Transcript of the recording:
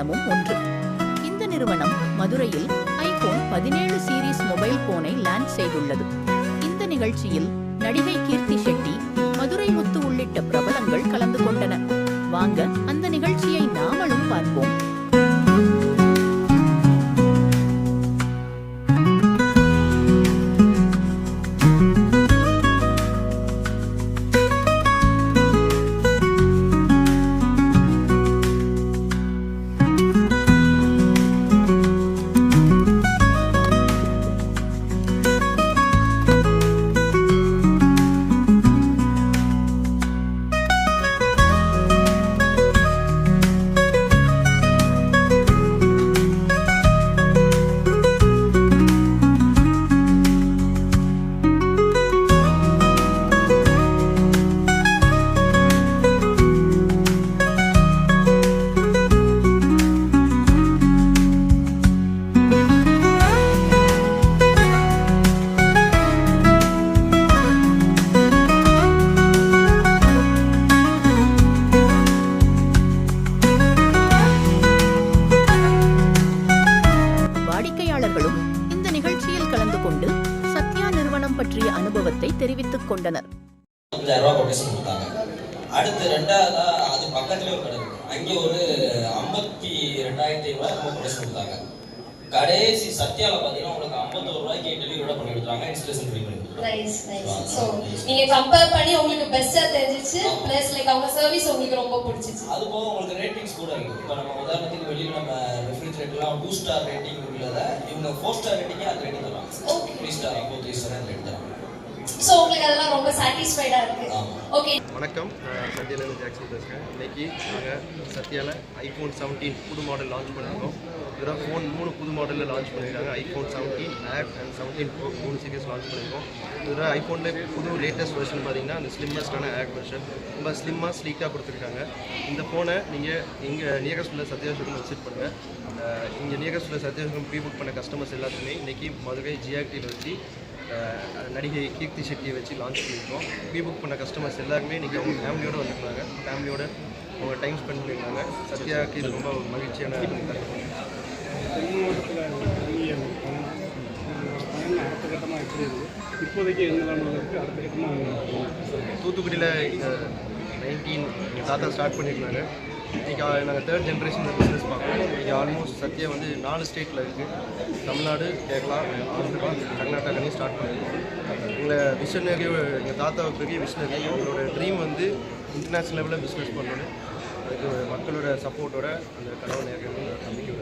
நிறுவனமும் ஒன்று. இந்த நிறுவனம் மதுரையில் ஐபோன் 17 சீரீஸ் மொபைல் போனை லான்ச் செய்துள்ளது. இந்த நிகழ்ச்சியில் நடிகை கீர்த்தி ஷெட்டி, மதுரை முத்து உள்ளிட்ட பிரபலங்கள் கலந்து கொண்டனர். வாங்க அந்த நிகழ்ச்சியை நாமளும் பார்ப்போம். இந்த நிகழ்ச்சியில் கலந்து கொண்டு சத்யா நிறுவனம் பற்றிய அனுபவத்தை தெரிவித்துக் கொண்டனர். அடுத்து ரெண்டாவதா அது பக்கத்துல ஒரு கடை, அங்கே ஒரு 52,500 கொடுத்தாங்க. கடைசி சத்யால பாத்தீங்கன்னா உங்களுக்கு 51 ரூபாய்க்கு டெலிவரி பண்ணி கொடுத்தாங்க. இன்ஸ்டலேஷன் ஃப்ரீ பண்ணி கொடுத்தாங்க. Nice nice. சோ நீங்க கம்பேர் பண்ணி உங்களுக்கு பெஸ்டா தெரிஞ்சிச்சு, பிளஸ் லைக் அவங்க சர்வீஸ் உங்களுக்கு ரொம்ப பிடிச்சிச்சு. அது போக உங்களுக்கு ரேட்டிங்ஸ் கூட இருக்கு. இப்போ நம்ம உதாரணத்துக்கு வெளியில நம்ம ரெஃப்ரிஜரேட்டர்லாம் 2 ஸ்டார் ரேட்டிங் உள்ளத இவங்க 4 ஸ்டார் ரேட்டிங்கே அது ரேட்டிங் தராங்க. 3 ஸ்டார் அப்போ 3 ஸ்டார் ரேட் தராங்க. சோ உங்களுக்கு அதெல்லாம் ரொம்ப சாட்டிஸ்ஃபைடா இருக்கு. ஓகே, வணக்கம். சத்யாலேருந்து ஜாக்சன் பேசுகிறேன். இன்னைக்கு நாங்கள் சத்யாவில் ஐஃபோன் 17 புது மாடல் லான்ச் பண்ணியிருக்கோம். இதெல்லாம் ஃபோன் 3 புது மாடலில் லான்ச் பண்ணியிருக்காங்க. ஐஃபோன் 17 ஆட் அண்ட் 17 ப்ரோ 3 சீரியஸ் லான்ச் பண்ணியிருக்கோம். இதில் ஐஃபோனில் புது லேட்டஸ்ட் வெர்ஷன் பார்த்தீங்கன்னா அந்த ஸ்லிம்மஸ்டான ஆட் வெர்ஷன் ரொம்ப ஸ்லிம்மாக ஸ்லீக்காக கொடுத்துருக்காங்க. இந்த ஃபோனை நீங்கள் இங்கே நியரஸ்ட்டில் சத்யா ஷோரூம் விசிட் பண்ணுங்கள். இங்கே நியரஸ்ட்டில் சத்யா ஷோரூம் ப்ரீ புக் பண்ண கஸ்டமர்ஸ் எல்லாத்துக்குமே இன்றைக்கி மதுரை ஜிஆர்டியில் வச்சு நடிகை கீர்த்தி ஷெட்டியை வச்சு லான்ச் பண்ணியிருக்கோம். ப்ரீ புக் பண்ண கஸ்டமர்ஸ் எல்லாருமே இன்றைக்கி அவங்க ஃபேமிலியோடு வந்துருந்தாங்க. ஃபேமிலியோடு அவங்க டைம் ஸ்பெண்ட் பண்ணியிருந்தாங்க. சத்யாவுக்கு இது ரொம்ப மகிழ்ச்சியான தூத்துக்குடியில் 19 தாத்தா ஸ்டார்ட் பண்ணியிருந்தாங்க. இன்றைக்கி நாங்கள் 3rd ஜென்ரேஷன் பிஸ்னஸ் பார்க்குறோம். இன்றைக்கி ஆல்மோஸ்ட் சத்யா வந்து 4 ஸ்டேட்டில் இருக்குது. தமிழ்நாடு, கேரளா, ஆந்திரா, கர்நாடகாலையும் ஸ்டார்ட் பண்ணியிருக்கோம். எங்களை விஷனரி, எங்கள் தாத்தா பெரிய விஷனரி. அவங்களோட ட்ரீம் வந்து இன்டர்நேஷ்னல் லெவலில் பிஸ்னஸ் பண்ணணும். அதுக்கு மக்களோட சப்போர்ட்டோட அந்த கனவு நேரம் நம்பிக்கை